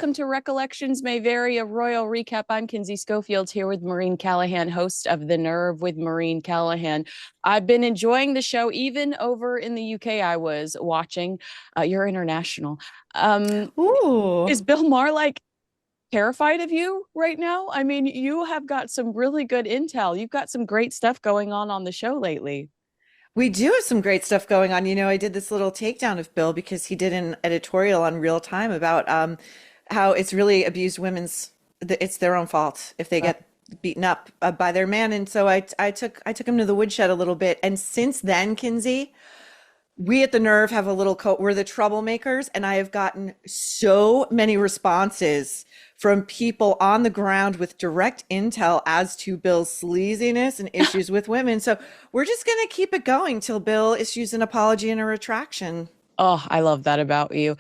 welcome to Recollections May Vary, a royal recap. I'm Kinsey Schofield here with Maureen Callahan, host of The Nerve with Maureen Callahan. I've been enjoying the show, even over in the UK. I was watching. You're international. Ooh. Is Bill Maher like terrified of you right now? I mean, you have got some really good intel. You've got some great stuff going on the show lately. We do have some great stuff going on. I did this little takedown of Bill because he did an editorial on Real Time about how it's really abused it's their own fault if they get beaten up by their man. And so I took him to the woodshed a little bit. And since then, Kinsey, we at the Nerve have a little we're the troublemakers, and I have gotten so many responses from people on the ground with direct intel as to Bill's sleaziness and issues with women. So we're just going to keep it going till Bill issues an apology and a retraction. Oh, I love that about you.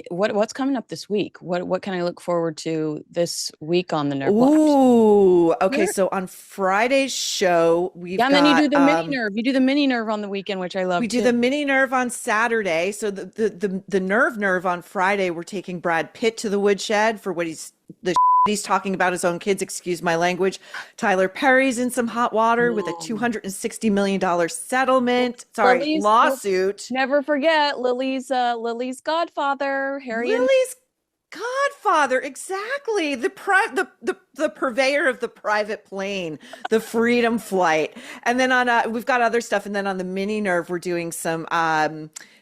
What's coming up this week? What can I look forward to this week on the Nerve? Well, Ooh, okay. actually, So on Friday's show, we've yeah, and then you do got the mini nerve. You do the mini nerve on the weekend, which I love we do too. the mini nerve on Saturday. So the nerve on Friday, we're taking Brad Pitt to the woodshed for what he's talking about his own kids, excuse my language. Tyler Perry's in some hot water with a No. $260 million settlement. Sorry, Lily's, lawsuit. never forget Lily's godfather, Harry and Lily's godfather, exactly. The purveyor of the private plane, the Freedom Flight. And then we've got other stuff. And then on the mini nerve, we're doing some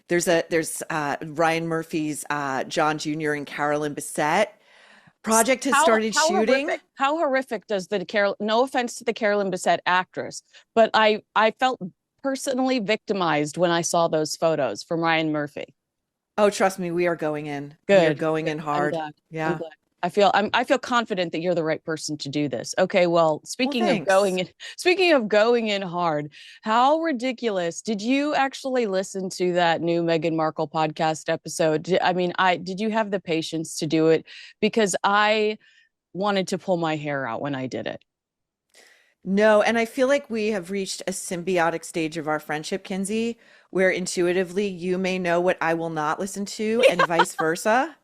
there's Ryan Murphy's John Jr. and Carolyn Bessette project has started shooting. How horrific does the Carol? No offense to the Carolyn Bessette actress, but I felt personally victimized when I saw those photos from Ryan Murphy. Oh, trust me, we are going in. We are Good. going in I'm hard. glad. I'm Yeah. glad. I feel confident that you're the right person to do this. Okay, well, Well, thanks. speaking of going in hard, how ridiculous. Did you actually listen to that new Meghan Markle podcast episode? I did you have the patience to do it? Because I wanted to pull my hair out when I did it. No, and I feel like we have reached a symbiotic stage of our friendship, Kinsey, where intuitively you may know what I will not listen to, and vice versa.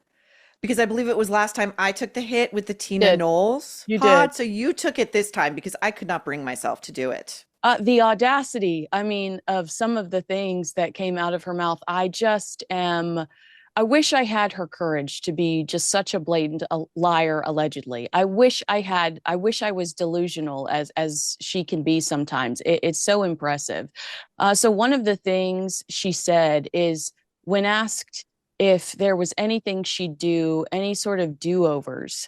Because I believe it was last time I took the hit with the Tina Did. Knowles You did. pod. So you took it this time because I could not bring myself to do it. The audacity, I mean, of some of the things that came out of her mouth. I wish I had her courage to be just such a blatant liar, allegedly. I wish I was delusional as she can be sometimes. It's so impressive. So one of the things she said is when asked if there was anything she'd do, any sort of do-overs,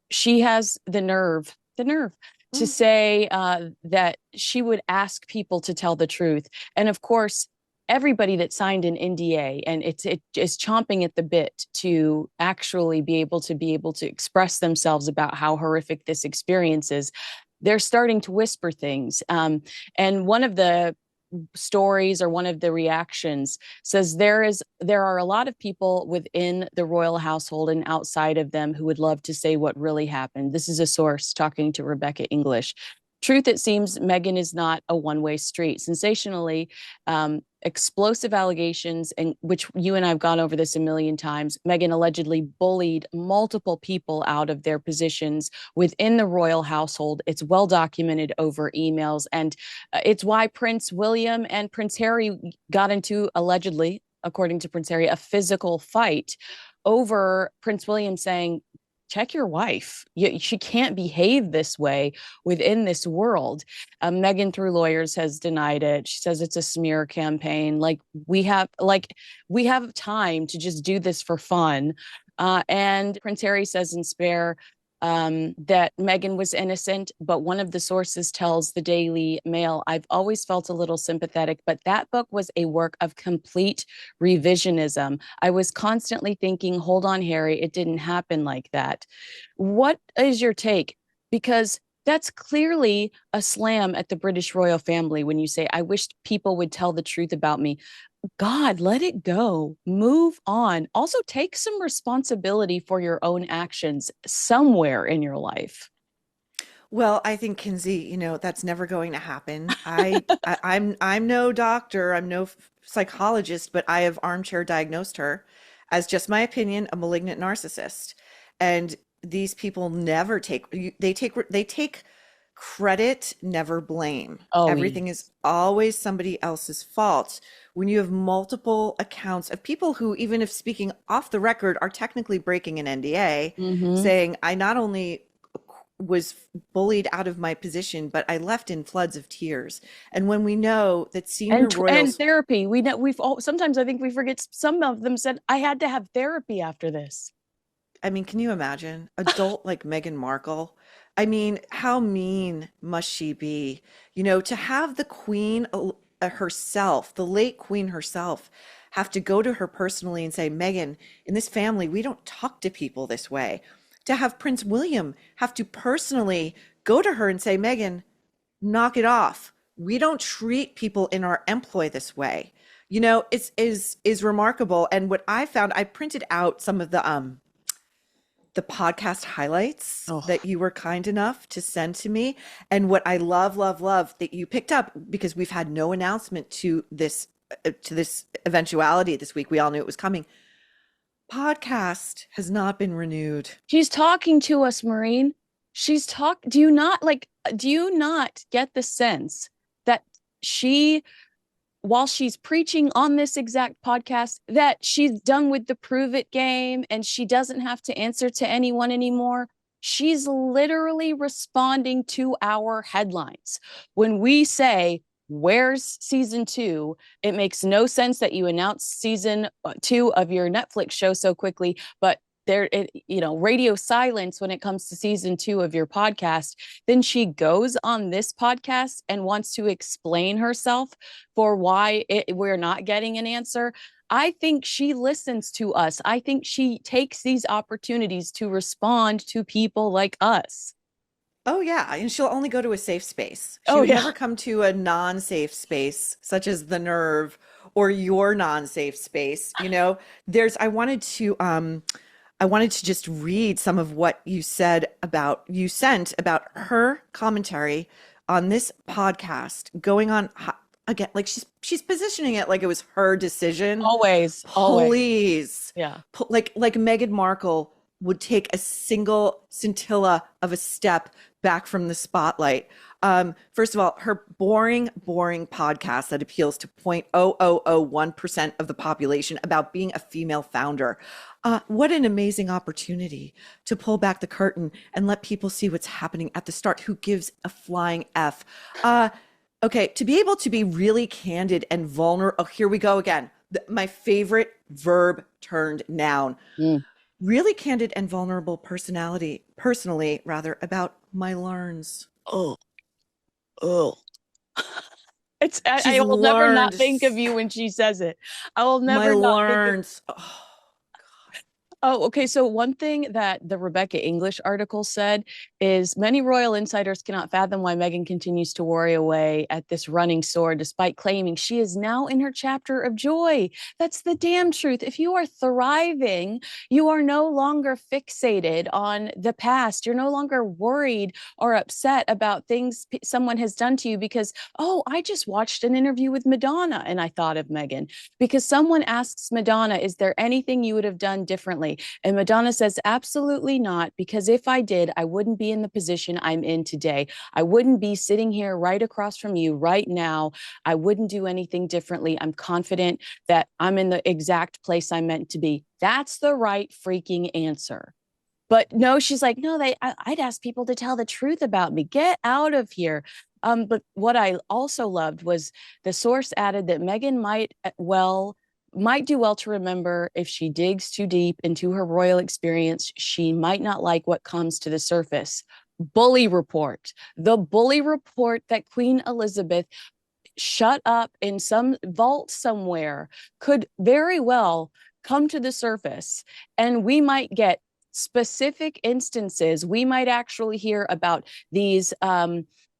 she has the nerve to Mm. say that she would ask people to tell the truth. And of course, everybody that signed an NDA and it is chomping at the bit to actually be able to express themselves about how horrific this experience is. They're starting to whisper things. And one of the stories or one of the reactions says there are a lot of people within the royal household and outside of them who would love to say what really happened. This is a source talking to Rebecca English. Truth, it seems Meghan is not a one-way street. Sensationally, explosive allegations, and which you and I have gone over this a million times. Meghan allegedly bullied multiple people out of their positions within the royal household. It's well documented over emails, and it's why Prince William and Prince Harry got into, allegedly, according to Prince Harry, a physical fight over Prince William saying, check your wife. She can't behave this way within this world. Meghan, through lawyers, has denied it. She says it's a smear campaign. We have time to just do this for fun. And Prince Harry says in Spare that Meghan was innocent, but one of the sources tells the Daily Mail, I've always felt a little sympathetic, but that book was a work of complete revisionism. I was constantly thinking, hold on, Harry, it didn't happen like that. What is your take? Because that's clearly a slam at the British royal family when you say, I wish people would tell the truth about me. God, let it go. Move on. Also, take some responsibility for your own actions somewhere in your life. Well, I think Kinsey, that's never going to happen. I'm no doctor, I'm no psychologist, but I have armchair diagnosed her as just my opinion, a malignant narcissist. And these people never take, they take credit, never blame. Oh, Everything is yes. always somebody else's fault. When you have multiple accounts of people who, even if speaking off the record, are technically breaking an NDA, Mm-hmm. saying, I not only was bullied out of my position, but I left in floods of tears. And when we know that senior And royals, therapy. We know we've all sometimes I think we forget some of them said I had to have therapy after this. I mean, can you imagine? Adult like Meghan Markle. I mean, how mean must she be? You know, to have the queen herself, the late queen herself, have to go to her personally and say, Meghan, in this family, we don't talk to people this way. To have Prince William have to personally go to her and say, Meghan, knock it off. We don't treat people in our employ this way. You know, it's is remarkable. And what I found, I printed out some of the podcast highlights Oh, that you were kind enough to send to me. And what I love, love, love that you picked up, because we've had no announcement to this eventuality this week. We all knew it was coming. Podcast has not been renewed. she's talking to us, Maureen. She's talk. Do you not like? Do you not get the sense that she, while she's preaching on this exact podcast, that she's done with the prove it game and she doesn't have to answer to anyone anymore? She's literally responding to our headlines. When we say, where's season two? It makes no sense that you announced season two of your Netflix show so quickly, but radio silence when it comes to season two of your podcast. Then she goes on this podcast and wants to explain herself for why we're not getting an answer. I think she listens to us. I think she takes these opportunities to respond to people like us. Oh yeah, and she'll only go to a safe space. She Oh, would yeah. never come to a non-safe space, such as the Nerve or your non-safe space. You know, there's I wanted to just read some of what you sent about her commentary on this podcast going on again, like she's positioning it like it was her decision. Always, always. Please, Yeah. like Meghan Markle would take a single scintilla of a step back from the spotlight. First of all, her boring, boring podcast that appeals to 0.0001% of the population about being a female founder. What an amazing opportunity to pull back the curtain and let people see what's happening at the start. Who gives a flying F? Okay, to be able to be really candid and vulnerable. Oh, here we go again. My favorite verb turned noun. Mm. Really candid and vulnerable personally, rather, about my learns. Oh, oh. She's I will never not learned think of you when she says it. I will my never not think of. learns. Oh, Oh, okay. So one thing that the Rebecca English article said is many royal insiders cannot fathom why Meghan continues to worry away at this running sword, despite claiming she is now in her chapter of joy. That's the damn truth. If you are thriving, you are no longer fixated on the past. You're no longer worried or upset about things someone has done to you because, oh, I just watched an interview with Madonna and I thought of Meghan because someone asks Madonna, is there anything you would have done differently? And Madonna says, absolutely not, because if I did, I wouldn't be in the position I'm in today. I wouldn't be sitting here right across from you right now. I wouldn't do anything differently. I'm confident that I'm in the exact place I'm meant to be. That's the right freaking answer. But no, she's like, no, I'd ask people to tell the truth about me. Get out of here. But what I also loved was the source added that Meghan might do well to remember if she digs too deep into her royal experience, she might not like what comes to the surface. Bully report. The bully report that Queen Elizabeth shut up in some vault somewhere could very well come to the surface. And we might get specific instances. We might actually hear about these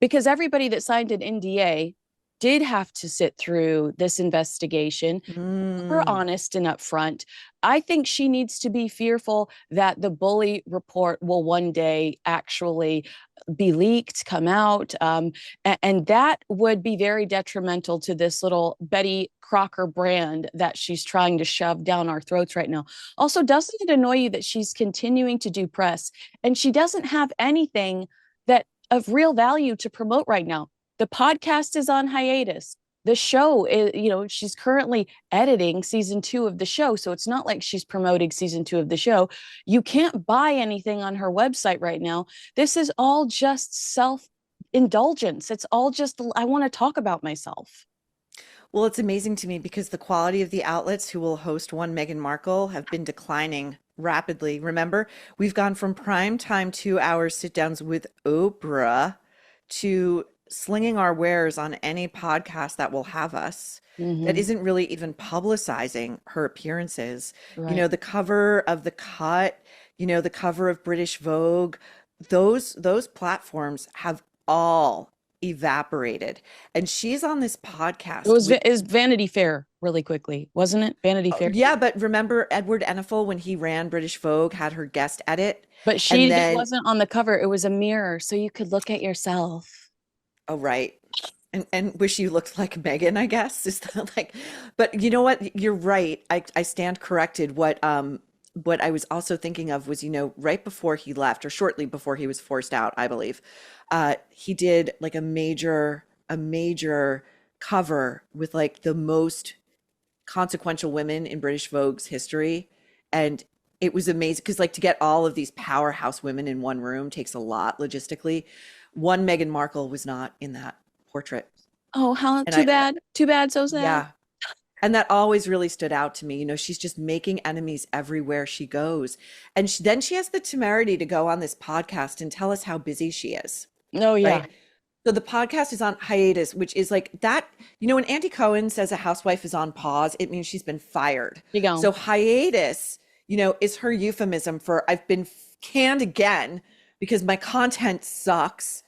because everybody that signed an NDA did have to sit through this investigation. We're mm. honest and upfront. I think she needs to be fearful that the bully report will one day actually be leaked, come out. And that would be very detrimental to this little Betty Crocker brand that she's trying to shove down our throats right now. Also, doesn't it annoy you that she's continuing to do press and she doesn't have anything that of real value to promote right now? The podcast is on hiatus. The show is, she's currently editing season 2 of the show. So it's not like she's promoting season 2 of the show. You can't buy anything on her website right now. This is all just self indulgence. It's all just, I want to talk about myself. Well, it's amazing to me because the quality of the outlets who will host one Meghan Markle have been declining rapidly. Remember, we've gone from prime time 2 hour sit downs with Oprah to slinging our wares on any podcast that will have us that isn't really even publicizing her appearances. Right. The cover of The Cut, the cover of British Vogue, those platforms have all evaporated. And she's on this It podcast was with, is Vanity Fair really quickly, wasn't it? Vanity Fair. yeah, but remember Edward Enninful when he ran British Vogue had her guest edit, But and she then wasn't on the cover. It was a mirror so you could look at yourself. oh right. And wish you looked like Megan, I guess. Is that like, but you know what? You're right. I stand corrected. What I was also thinking of was, right before he left or shortly before he was forced out, I believe, he did like a major cover with like the most consequential women in British Vogue's history. And it was amazing because like to get all of these powerhouse women in one room takes a lot logistically. One Meghan Markle was not in that portrait. Oh, how And too bad. Too bad, so sad. yeah. And that always really stood out to me. She's just making enemies everywhere she goes. And then she has the temerity to go on this podcast and tell us how busy she is, Oh yeah. right? So the podcast is on hiatus, which is like that. When Andy Cohen says a housewife is on pause, it means she's been fired. You go. So hiatus, is her euphemism for I've been canned again because my content sucks.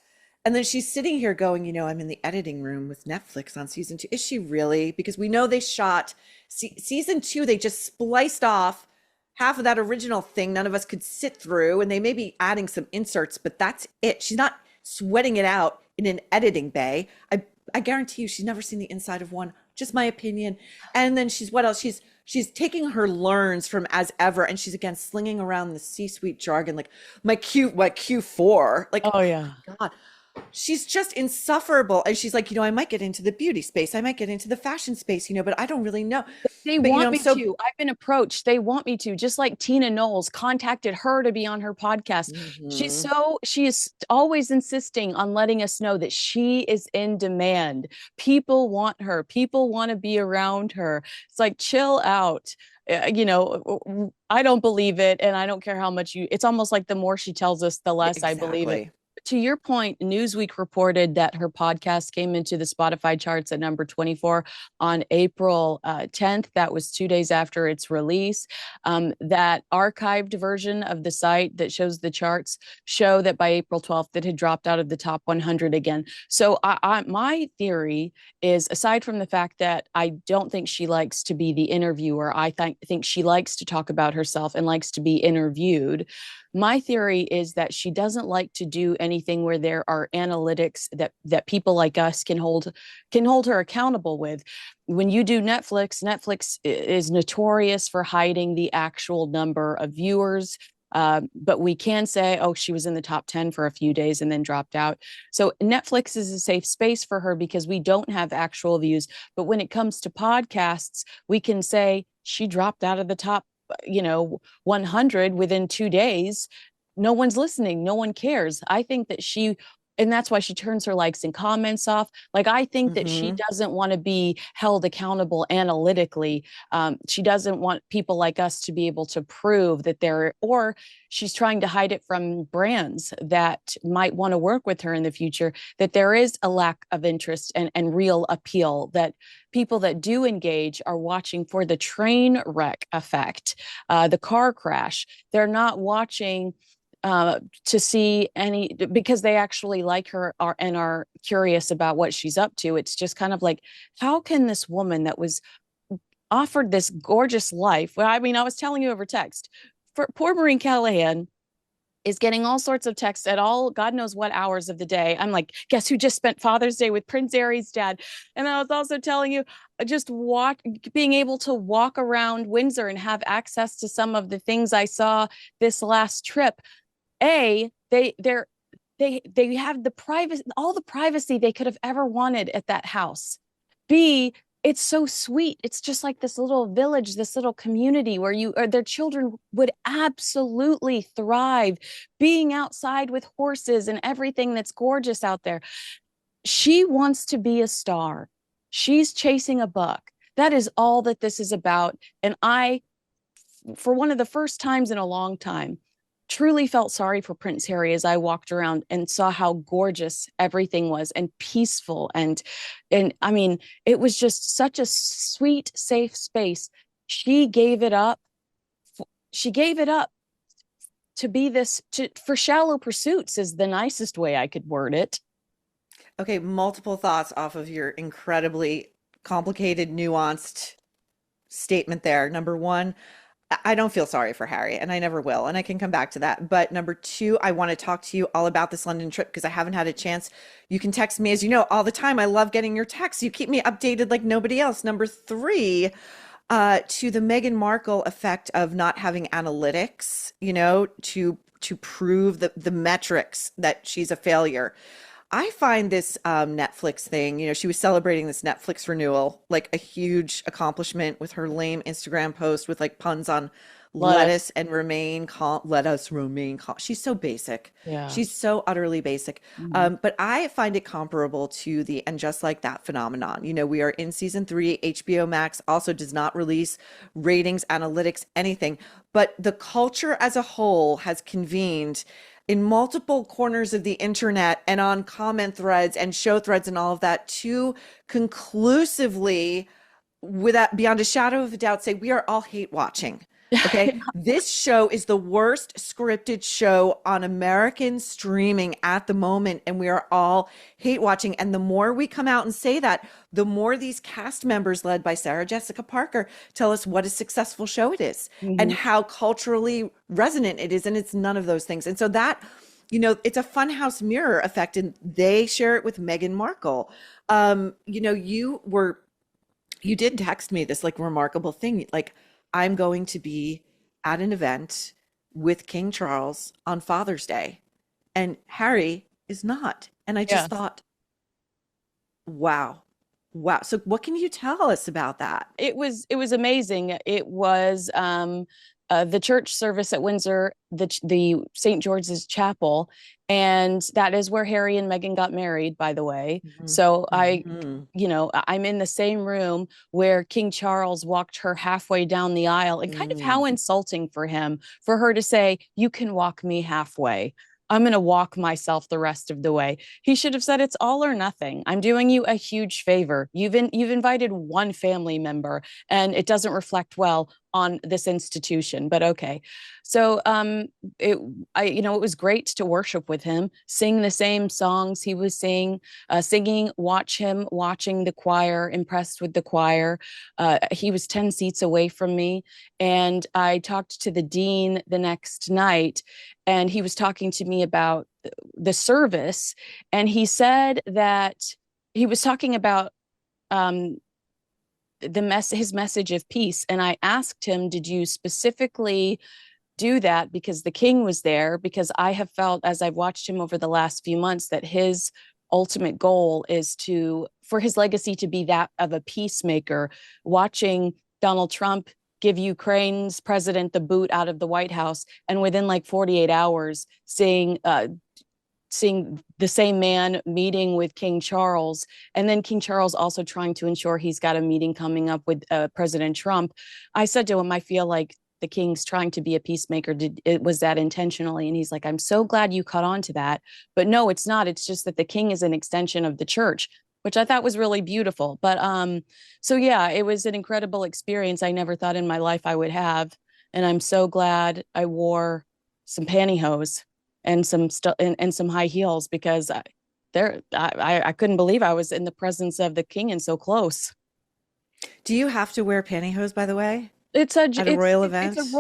And then she's sitting here going, I'm in the editing room with Netflix on season 2. Is she really? Because we know they shot season 2, they just spliced off half of that original thing none of us could sit through. And they may be adding some inserts, but that's it. She's not sweating it out in an editing bay. I guarantee you she's never seen the inside of one. Just my opinion. And then what else? She's taking her learns from As Ever, and she's again slinging around the C-suite jargon like Q4. Like, Oh yeah. God. She's just insufferable. And she's like, I might get into the beauty space. I might get into the fashion space, but I don't really know. They But, want I'm me so, to. I've been approached. They want me to, just like Tina Knowles contacted her to be on her podcast. Mhm. She is always insisting on letting us know that she is in demand. People want her. People want to be around her. It's like, chill out. I don't believe it. And I don't care how much it's almost like the more she tells us, the Yeah, less I believe it. exactly. To your point, Newsweek reported that her podcast came into the Spotify charts at number 24 on April 10th. That was 2 days after its release. That archived version of the site that shows the charts show that by April 12th, it had dropped out of the top 100 again. So my theory is, aside from the fact that I don't think she likes to be the interviewer, I think she likes to talk about herself and likes to be interviewed. My theory is that she doesn't like to do anything where there are analytics that people like us can hold her accountable with. When you do Netflix is notorious for hiding the actual number of viewers. But we can say, oh, she was in the top 10 for a few days and then dropped out. So Netflix is a safe space for her because we don't have actual views. But when it comes to podcasts, we can say she dropped out of the top 100 within 2 days. No one's listening. No one cares. I think that and that's why she turns her likes and comments off. Like, I think that she Hmm. doesn't want to be held accountable analytically. She doesn't want people like us to be able to prove that or she's trying to hide it from brands that might want to work with her in the future, that there is a lack of interest and real appeal, that people that do engage are watching for the train wreck effect, the car crash. They're not watching to see any, because they actually like her and are curious about what she's up to. It's just kind of like, how can this woman that was offered this gorgeous life? Well, I mean, I was telling you over text, for poor Maureen Callahan, is getting all sorts of texts at all God knows what hours of the day. I'm like, guess who just spent Father's Day with Prince Harry's dad? And I was also telling you, just walk, being able to walk around Windsor and have access to some of the things I saw this last trip. They have the privacy, all the privacy they could have ever wanted at that house. B, it's so sweet. It's just like this little village, this little community where you or their children would absolutely thrive being outside with horses and everything that's gorgeous out there. She wants to be a star. She's chasing a buck. That is all that this is about. And I, for one of the first times in a long time, truly felt sorry for Prince Harry as I walked around and saw how gorgeous everything was and peaceful and I mean it was just such a sweet safe space. She gave it up. She gave it up to be this for shallow pursuits is the nicest way I could word it. Okay, multiple thoughts off of your incredibly complicated, nuanced statement there. Number one, I don't feel sorry for Harry, and I never will, and I can come back to that. But number two, I want to talk to you all about this London trip because I haven't had a chance. You can text me, as you know, all the time. I love getting your texts. You keep me updated like nobody else. Number three, to the Meghan Markle effect of not having analytics, to prove the metrics that she's a failure. I find this Netflix thing, she was celebrating this Netflix renewal, like a huge accomplishment with her lame Instagram post with like puns on lettuce Lettuce. and remain calm, let us remain calm. She's so basic. Yeah. She's so utterly basic. Mm-hmm. But I find it comparable to the And Just Like That phenomenon. We are in season 3. HBO Max also does not release ratings, analytics, anything. But the culture as a whole has convened in multiple corners of the internet and on comment threads and show threads and all of that to conclusively, without beyond a shadow of a doubt, say we are all hate watching. Okay. This show is the worst scripted show on American streaming at the moment, and we are all hate watching. And the more we come out and say that, the more these cast members led by Sarah Jessica Parker tell us what a successful show it is and Mm-hmm. how culturally resonant it is. And it's none of those things. And so that, it's a funhouse mirror effect, and they share it with Meghan Markle. You did text me this like remarkable thing, like, I'm going to be at an event with King Charles on Father's Day, and Harry is not. And I just Yes. thought, wow, wow. So what can you tell us about that? It was amazing. It was the church service at Windsor, the St. George's Chapel, and that is where Harry and Meghan got married, by the way. Mhm, So mhm, I'm in the same room where King Charles walked her halfway down the aisle, and kind of how mm. insulting for him for her to say, "You can walk me halfway. I'm going to walk myself the rest of the way." He should have said, "It's all or nothing. I'm doing you a huge favor. You've invited one family member, and it doesn't reflect well on this institution." But okay. So it was great to worship with him, sing the same songs he was singing, watch him watching the choir, impressed with the choir. He was 10 seats away from me, and I talked to the dean the next night, and he was talking to me about the service, and he said that he was talking about um, his message of peace, and I asked him, "Did you specifically do that because the king was there?" Because I have felt, as I've watched him over the last few months, that his ultimate goal is for his legacy to be that of a peacemaker. Watching Donald Trump give Ukraine's president the boot out of the White House, and within like 48 hours, seeing the same man meeting with King Charles, and then King Charles also trying to ensure he's got a meeting coming up with President Trump. I said to him, "I feel like the king's trying to be a peacemaker. Was that intentionally?" And he's like, "I'm so glad you caught on to that. But no, it's not. It's just that the king is an extension of the church," which I thought was really beautiful. But so yeah, it was an incredible experience I never thought in my life I would have. And I'm so glad I wore some pantyhose and some high heels because I couldn't believe I was in the presence of the king and so close. Do you have to wear pantyhose, by the way? at a royal It's a event.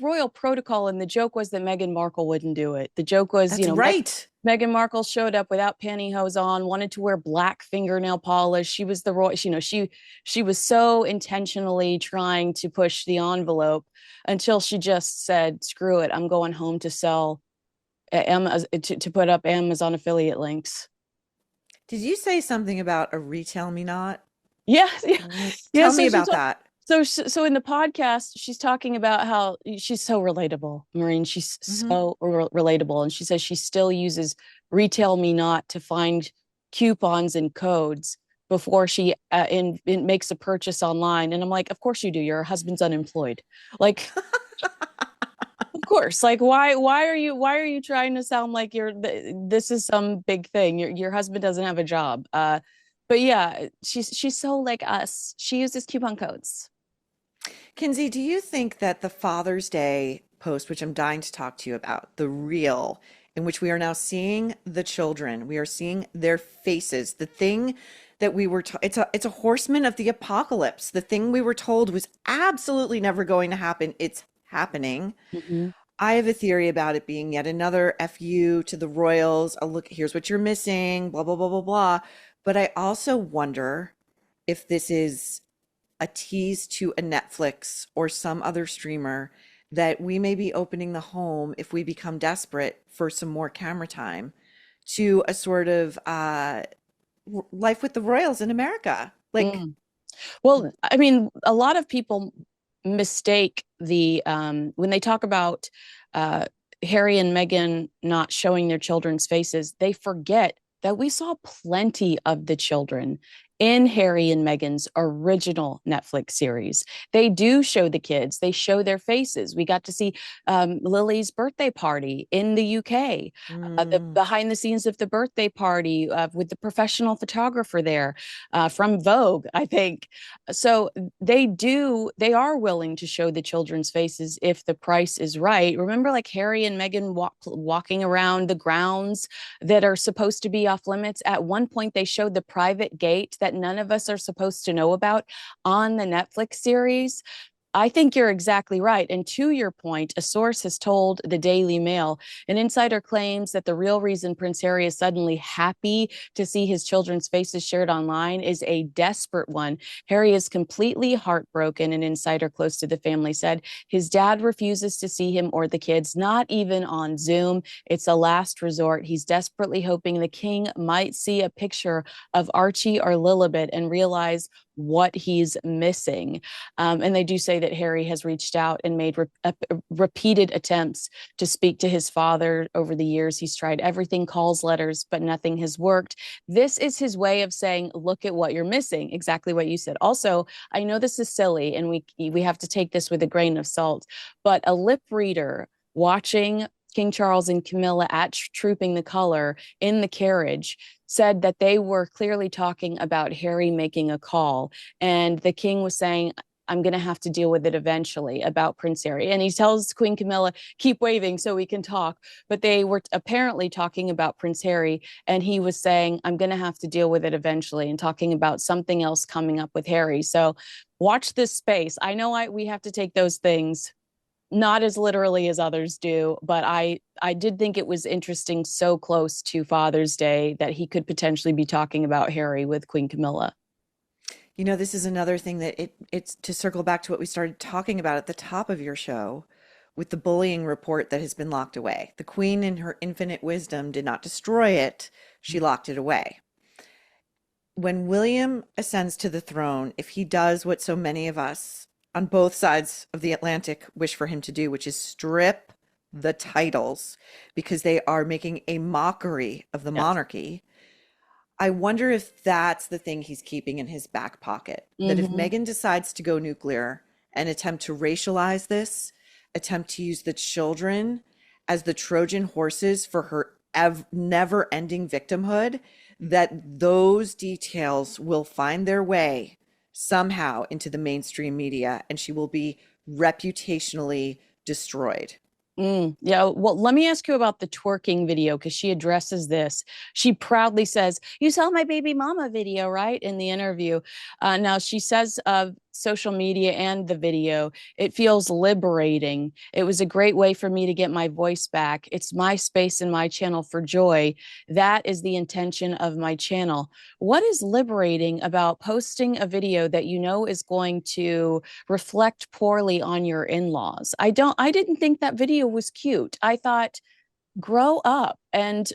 royal protocol, and the joke was that Meghan Markle wouldn't do it. The joke was, That's right. Meghan Markle showed up without pantyhose on, wanted to wear black fingernail polish. She was the royal, she was so intentionally trying to push the envelope until she just said, "Screw it, I'm going home to sell to put up Amazon affiliate links." Did you say something about a retell me not? Yeah, yeah, yeah. Tell me about that. So in the podcast, she's talking about how she's so relatable, Maureen. She's Hmm. so relatable, and she says she still uses Retail Me Not to find coupons and codes before she in makes a purchase online. And I'm like, of course you do. Your husband's unemployed. Like, of course. Like, why are you trying to sound like this is some big thing? Your husband doesn't have a job. But yeah, she's so like us. She uses coupon codes. Kinsey, do you think that the Father's Day post, which I'm dying to talk to you about, the reel in which we are now seeing the children, we are seeing their faces, the thing that we were, it's a horseman of the apocalypse. The thing we were told was absolutely never going to happen. It's happening. Mhm. I have a theory about it being yet another FU to the royals. A look, here's what you're missing, blah, blah, blah, blah, blah. But I also wonder if this is a tease to a Netflix or some other streamer that we may be opening the home if we become desperate for some more camera time to a sort of life with the royals in America. Like, Mm. Well, I mean, a lot of people mistake when they talk about uh, Harry and Meghan not showing their children's faces, they forget that we saw plenty of the children in Harry and Meghan's original Netflix series. They do show the kids, they show their faces. We got to see Lily's birthday party in the UK, the mm, behind the scenes of the birthday party with the professional photographer there from Vogue, I think. So they are willing to show the children's faces if the price is right. Remember, like Harry and Meghan walking around the grounds that are supposed to be off limits. At one point, they showed the private gate that none of us are supposed to know about on the Netflix series. I think you're exactly right. And to your point, a source has told the Daily Mail an insider claims that the real reason Prince Harry is suddenly happy to see his children's faces shared online is a desperate one. Harry is completely heartbroken, an insider close to the family said. His dad refuses to see him or the kids, not even on Zoom. It's a last resort. He's desperately hoping the king might see a picture of Archie or Lilibet and realize what he's missing. And they do say that Harry has reached out and made repeated attempts to speak to his father over the years. He's tried everything, calls, letters, but nothing has worked. This is his way of saying, look at what you're missing. Exactly what you said. Also, I know this is silly and we have to take this with a grain of salt, but a lip reader watching King Charles and Camilla at Trooping the Color in the carriage said that they were clearly talking about Harry making a call. And the king was saying, I'm going to have to deal with it eventually about Prince Harry. And he tells Queen Camilla, keep waving so we can talk. But they were apparently talking about Prince Harry. And he was saying, I'm going to have to deal with it eventually and talking about something else coming up with Harry. So watch this space. I know we have to take those things not as literally as others do, but I did think it was interesting so close to Father's Day that he could potentially be talking about Harry with Queen Camilla. you know, this is another thing that it's to circle back to what we started talking about at the top of your show with the bullying report that has been locked away. The Queen, in her infinite wisdom, did not destroy it, she locked it away. When William ascends to the throne, if he does what so many of us on both sides of the Atlantic wish for him to do, which is strip the titles because they are making a mockery of the Yes. monarchy, I wonder if that's the thing he's keeping in his back pocket. That if Mm-hmm. Meghan decides to go nuclear and attempt to racialize this, attempt to use the children as the Trojan horses for her never-ending victimhood, that those details will find their way somehow into the mainstream media and she will be reputationally destroyed. Yeah. Well, let me ask you about the twerking video because she addresses this. She proudly says, "You saw my baby mama video, right?" In the interview. Now she says social media and the video. It feels liberating. It was a great way for me to get my voice back. It's my space and my channel for joy. That is the intention of my channel. What is liberating about posting a video that you know is going to reflect poorly on your in-laws? I didn't think that video was cute. I thought, grow up. And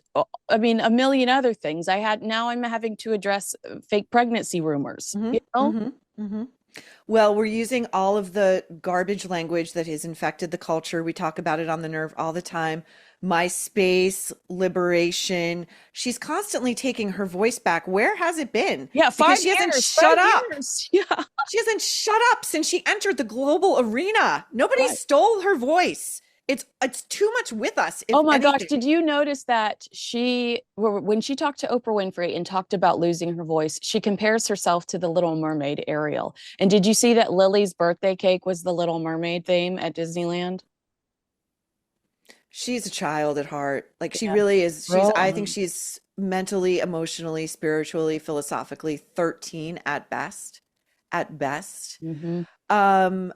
I mean, a million other things. Now I'm having to address fake pregnancy rumors, Hmm. you know? Hmm. Hmm. Well, we're using all of the garbage language that has infected the culture. We talk about it on the Nerve all the time. My space, liberation. She's constantly taking her voice back. Where has it been? Yeah, Because five she hasn't years, shut up. 5 years. Yeah, She hasn't shut up since she entered the global arena. Nobody right. stole her voice. It's too much with us, if Oh my gosh, anything. did you notice that when she talked to Oprah Winfrey and talked about losing her voice, she compares herself to the Little Mermaid Ariel. And did you see that Lily's birthday cake was the Little Mermaid theme at Disneyland? She's a child at heart. Like she Yeah, really is. grow I think on. she's mentally, emotionally, spiritually, philosophically 13 at best. At best. Hmm. Um,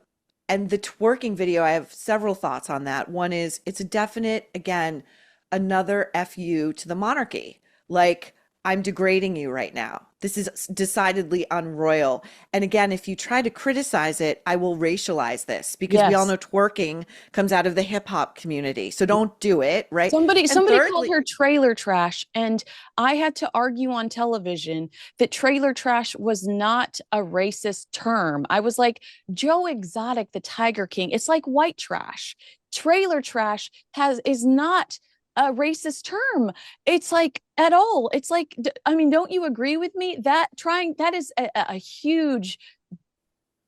and the twerking video, I have several thoughts on that. One is it's a definite, again, another FU to the monarchy. Like, I'm degrading you right now. This is decidedly unroyal. And again, if you try to criticize it, I will racialize this because we all Yes. know twerking comes out of the hip hop community. So don't do it, right? And Somebody called thirdly, her trailer trash, and I had to argue on television that trailer trash was not a racist term. I was like, Joe Exotic, the Tiger King, it's like white trash. Trailer trash has is not a racist term. It's like at all. It's like, I mean, don't you agree with me? That is a huge,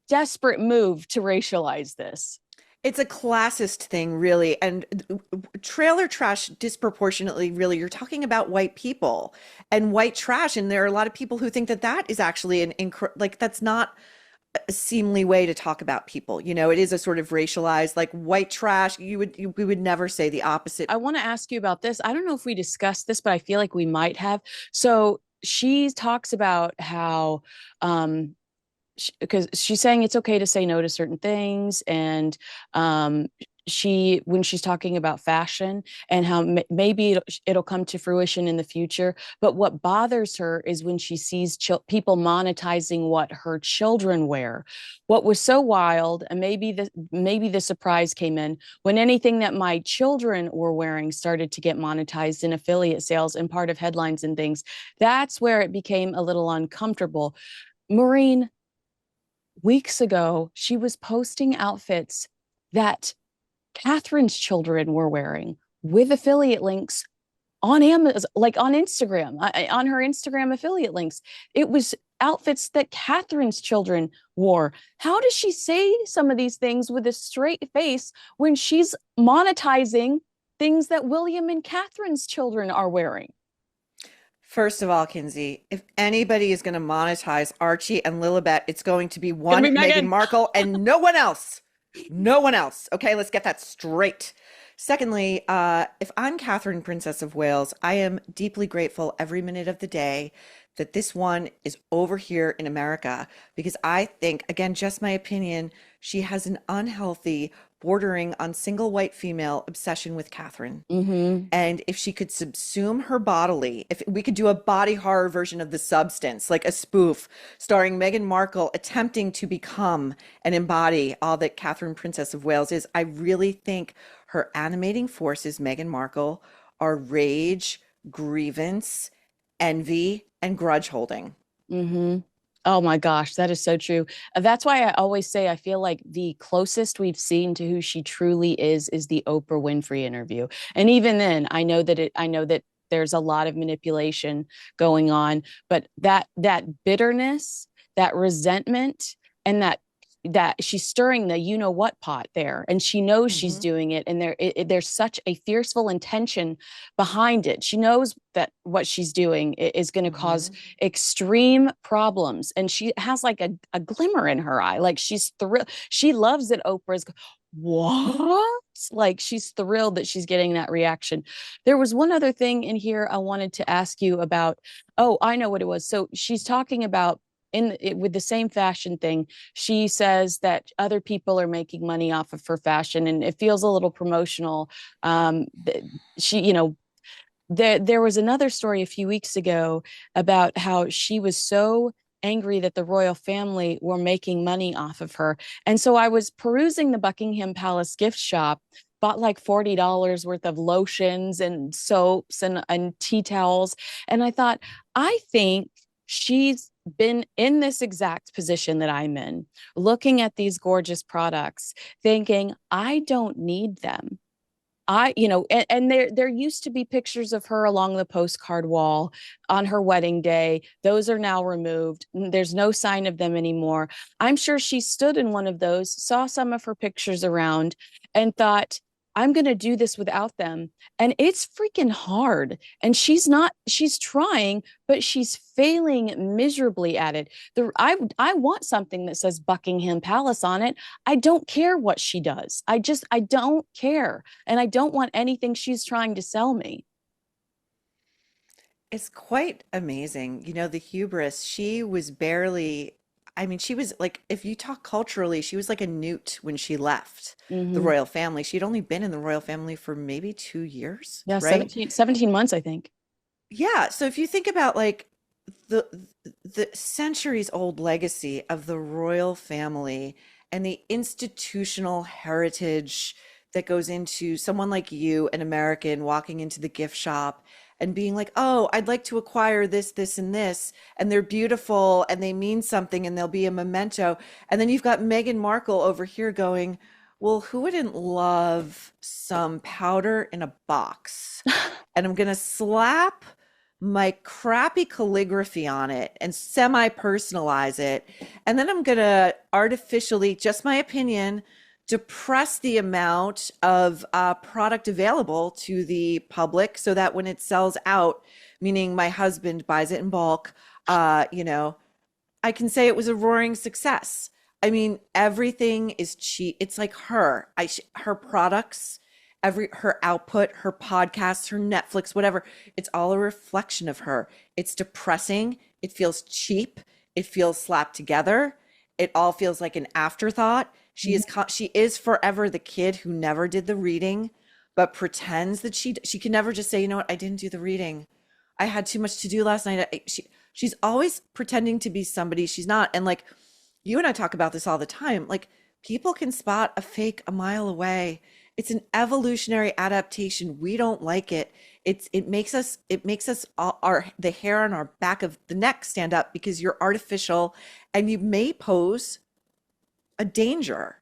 desperate move to racialize this. it's a classist thing, really. And trailer trash disproportionately, really, you're talking about white people and white trash. And there are a lot of people who think that that is actually like, that's not a seemly way to talk about people. You know, it is a sort of racialized, like white trash. We would never say the opposite. I want to ask you about this. I don't know if we discussed this, but I feel like we might have. So she talks about how because she's saying it's okay to say no to certain things, and when she's talking about fashion and how maybe it'll come to fruition in the future, but what bothers her is when she sees people monetizing what her children wear. What was so wild, and maybe the surprise came in when anything that my children were wearing started to get monetized in affiliate sales and part of headlines and things. That's where it became a little uncomfortable. Maureen, weeks ago, she was posting outfits that Catherine's children were wearing with affiliate links on Amazon, like on Instagram, on her Instagram affiliate links. It was outfits that Catherine's children wore. How does she say some of these things with a straight face when she's monetizing things that William and Catherine's children are wearing? First of all, Kinsey, if anybody is going to monetize Archie and Lilibet, it's going to be Gonna one, be Meghan Megan. Markle, and no one else. No one else. Okay, let's get that straight. Secondly, if I'm Catherine, Princess of Wales, I am deeply grateful every minute of the day that this one is over here in America because I think, again, just my opinion, she has an unhealthy, bordering on single white female obsession with Catherine. Mm-hmm. And if she could subsume her bodily, if we could do a body horror version of The Substance, like a spoof starring Meghan Markle attempting to become and embody all that Catherine, Princess of Wales is, I really think her animating forces, Meghan Markle, are rage, grievance, envy, and grudge holding. Mm-hmm. Oh my gosh, that is so true. That's why I always say I feel like the closest we've seen to who she truly is the Oprah Winfrey interview. And even then, I know that there's a lot of manipulation going on, but that bitterness, that resentment, and that she's stirring the you know what pot there, and she knows she's Hmm. doing it, and there's such a fierceful intention behind it. She knows that what she's doing is going to cause Hmm. extreme problems, and she has like a glimmer in her eye, like she's thrilled. She loves that Oprah's what, like she's thrilled that she's getting that reaction. There was one other thing in here I wanted to ask you about. Oh, I know what it was. So she's talking about with the same fashion thing, she says that other people are making money off of her fashion, and it feels a little promotional. She, there was another story a few weeks ago about how she was so angry that the royal family were making money off of her. And so I was perusing the Buckingham Palace gift shop, bought like $40 worth of lotions and soaps and tea towels. And I thought, I think she's been in this exact position that I'm in, looking at these gorgeous products, thinking, I don't need them. And there used to be pictures of her along the postcard wall on her wedding day. Those are now removed. There's no sign of them anymore. I'm sure she stood in one of those, saw some of her pictures around, and thought, I'm going to do this without them. And it's freaking hard. And she's trying, but she's failing miserably at it. I want something that says Buckingham Palace on it. I don't care what she does. I don't care. And I don't want anything she's trying to sell me. It's quite amazing. You know, the hubris, she was barely, I mean, she was like, if you talk culturally, she was like a newt when she left the Hmm. royal family. She'd only been in the royal family for maybe 2 years, Yeah, right? 17 months, I think. Yeah. So if you think about like the the centuries old legacy of the royal family and the institutional heritage that goes into someone like you, an American, walking into the gift shop and being like, oh, I'd like to acquire this, this, and this, and they're beautiful and they mean something and they'll be a memento. And then you've got Meghan Markle over here going, well, who wouldn't love some powder in a box? And I'm gonna slap my crappy calligraphy on it and semi personalize it. And then I'm going to artificially, just my opinion, depress the amount of product available to the public so that when it sells out, meaning my husband buys it in bulk, you know, I can say it was a roaring success. I mean, everything is cheap. It's like her, her products, her output, her podcasts, her Netflix, whatever. It's all a reflection of her. It's depressing. It feels cheap. It feels slapped together. It all feels like an afterthought. She is forever the kid who never did the reading, but pretends that she can never just say, you know what, I didn't do the reading. I had too much to do last night. She's always pretending to be somebody she's not. And like you and I talk about this all the time, like people can spot a fake a mile away. It's an evolutionary adaptation. We don't like it. It makes us all, our the hair on our back of the neck stand up because you're artificial and you may pose a danger.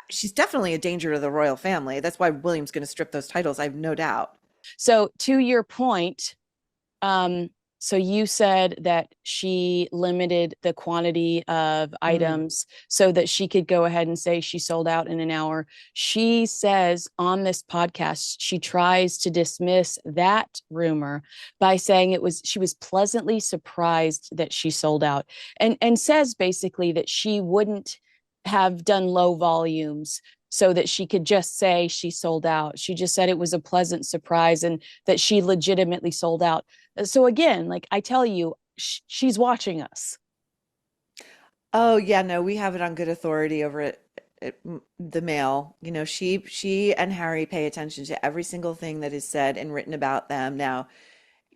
She's definitely a danger to the royal family. That's why William's going to strip those titles. I have no doubt. So to your point, um, so you said that she limited the quantity of Mm. items so that she could go ahead and say she sold out in an hour. She says on this podcast, she tries to dismiss that rumor by saying she was pleasantly surprised that she sold out, and says basically that she wouldn't have done low volumes so that she could just say she sold out. She just said it was a pleasant surprise and that she legitimately sold out. So again, like I tell you, she's watching us. Oh yeah, no, we have it on good authority over at the Mail. You know, she and Harry pay attention to every single thing that is said and written about them. Now,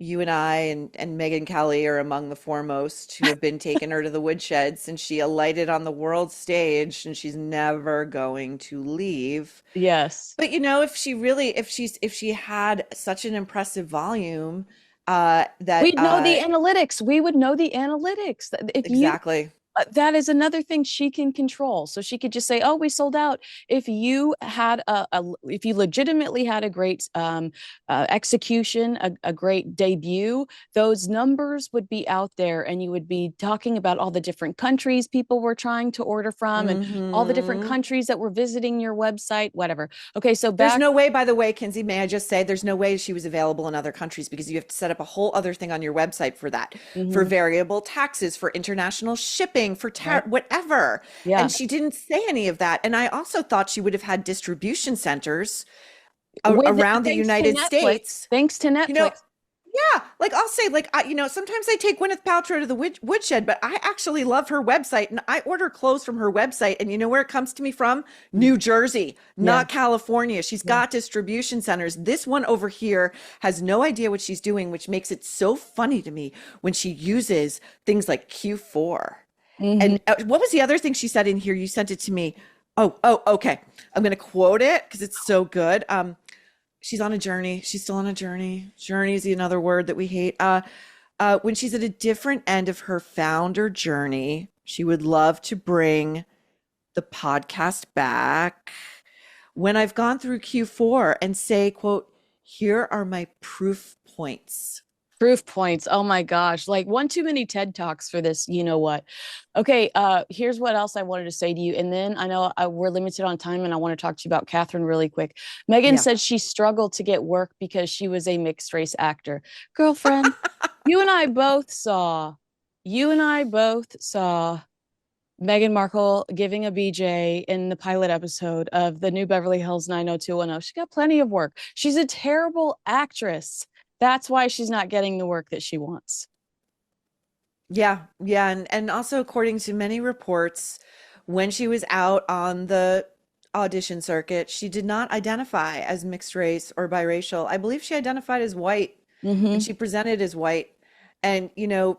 you and I and Meghan Kelly are among the foremost who have been taking her to the woodshed since she alighted on the world stage, and she's never going to leave. Yes. But you know, if she had such an impressive volume, that We'd know the analytics. We would know the analytics. If you exactly. that is another thing she can control. So she could just say, "Oh, we sold out." If you had if you legitimately had a great execution, a great debut, those numbers would be out there, and you would be talking about all the different countries people were trying to order from, and all the different Hmm. countries that were visiting your website, whatever. Okay, so There's back. no way, by the way, Kinsey, may I just say, there's no way she was available in other countries because you have to set up a whole other thing on your website for that, for Mhm, variable taxes, for international shipping, for right? whatever. Yeah. And she didn't say any of that. And I also thought she would have had distribution centers With around the thanks to United Netflix, States. thanks to You know, Netflix. Yeah, like I'll say, like sometimes I take Gwyneth Paltrow to the woodshed, but I actually love her website, and I order clothes from her website. And you know where it comes to me from? New Jersey, Yeah. not California. She's Yeah. got distribution centers. This one over here has no idea what she's doing, which makes it so funny to me when she uses things like Q4. Hmm. And what was the other thing she said in here? You sent it to me. Oh, okay. I'm going to quote it because it's so good. She's on a journey. She's still on a journey. Journey is another word that we hate. When she's at a different end of her founder journey, she would love to bring the podcast back. When I've gone through Q4 and say, quote, here are my proof points. Proof points. Oh my gosh. Like one too many TED Talks for this. You know what? Okay, here's what else I wanted to say to you. And then I know we're limited on time and I want to talk to you about Catherine really quick. Meghan Yeah. said she struggled to get work because she was a mixed race actor. Girlfriend, you and I both saw, you and I both saw Meghan Markle giving a BJ in the pilot episode of the new Beverly Hills 90210. She got plenty of work. She's a terrible actress. That's why she's not getting the work that she wants. Yeah, yeah, and also according to many reports, when she was out on the audition circuit, she did not identify as mixed race or biracial. I believe she identified as white and Hmm. she presented as white. And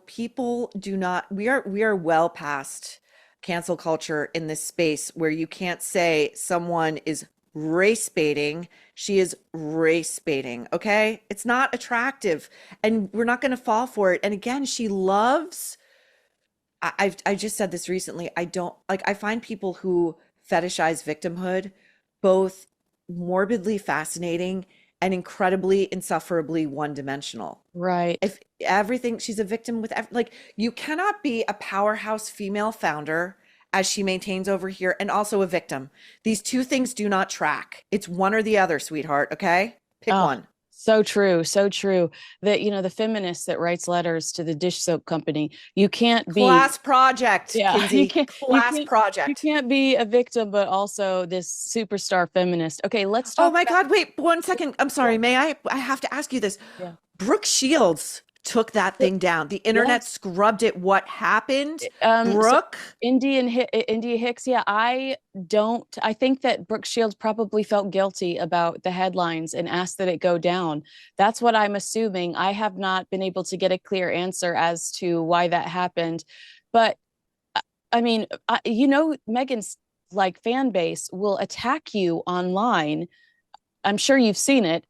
people do not we are well past cancel culture in this space where you can't say someone is race baiting. She is race baiting, okay? It's not attractive and we're not going to fall for it. And again, she loves I just said this recently. I don't like, I find people who fetishize victimhood both morbidly fascinating and incredibly insufferably one-dimensional. Right. If everything, she's a victim with like, you cannot be a powerhouse female founder as she maintains over here and also a victim. These two things do not track. It's one or the other, sweetheart, okay? Pick Oh, one. so true. So true. That, the feminist that writes letters to the dish soap company, you can't be, Class project, yeah, Kinsey. Class you project. can't be a victim, but also this superstar feminist. Okay, let's Oh talk my about, God, wait 1 second. I'm yeah, sorry. May I? I have to ask you this. yeah. Brooke Shields took that thing down. The internet Yes. scrubbed it. What happened? So Brooke? India Hicks, yeah, I think that Brooke Shields probably felt guilty about the headlines and asked that it go down. That's what I'm assuming. I have not been able to get a clear answer as to why that happened. But I mean, Megan's like fan base will attack you online. I'm sure you've seen it.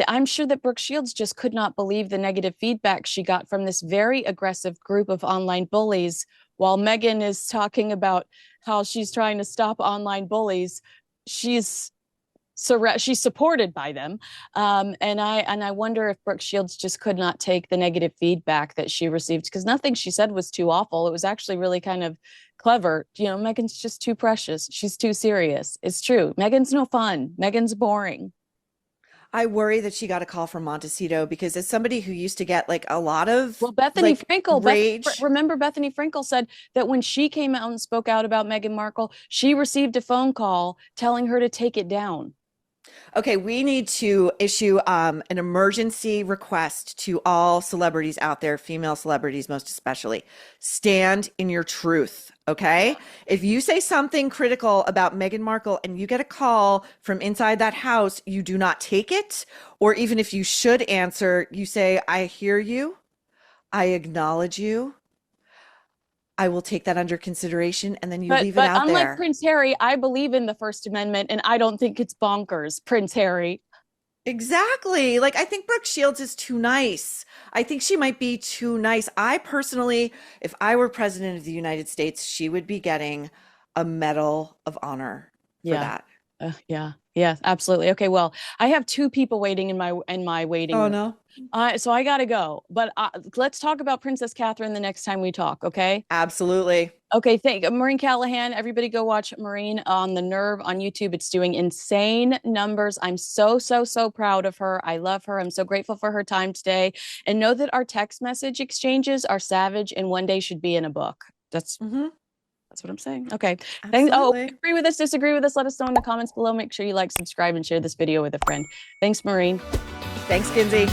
I'm sure that Brooke Shields just could not believe the negative feedback she got from this very aggressive group of online bullies. While Meghan is talking about how she's trying to stop online bullies, she's she's supported by them. And I wonder if Brooke Shields just could not take the negative feedback that she received because nothing she said was too awful. It was actually really kind of clever. Meghan's just too precious. She's too serious. It's true. Meghan's no fun. Meghan's boring. I worry that she got a call from Montecito because as somebody who used to get like a lot of Well, Bethany like Frankel, rage. remember Bethany Frankel said that when she came out and spoke out about Meghan Markle, she received a phone call telling her to take it down. Okay, we need to issue an emergency request to all celebrities out there, female celebrities most especially. Stand in your truth, okay? If you say something critical about Meghan Markle and you get a call from inside that house, you do not take it. Or even if you should answer, you say, I hear you, I acknowledge you, I will take that under consideration, and then you But leave it but out unlike there. Prince Harry, I believe in the First Amendment, and I don't think it's bonkers, Prince Harry. Exactly. Like, I think Brooke Shields is too nice. I think she might be too nice. I personally, if I were president of the United States, she would be getting a Medal of Honor for Yeah. that. Yeah. Yeah, absolutely. Okay, well, I have two people waiting in my waiting Oh, room. no. So I gotta go. But let's talk about Princess Catherine the next time we talk, okay? Absolutely. Okay, thank Maureen Callahan. Everybody go watch Maureen on The Nerve on YouTube. It's doing insane numbers. I'm so, so, so proud of her. I love her. I'm so grateful for her time today. And know that our text message exchanges are savage and one day should be in a book. That's Hmm. that's what I'm saying. Okay. Thanks. Oh, Absolutely. agree with us, disagree with us. Let us know in the comments below. Make sure you like, subscribe, and share this video with a friend. Thanks, Maureen. Thanks, Kinsey.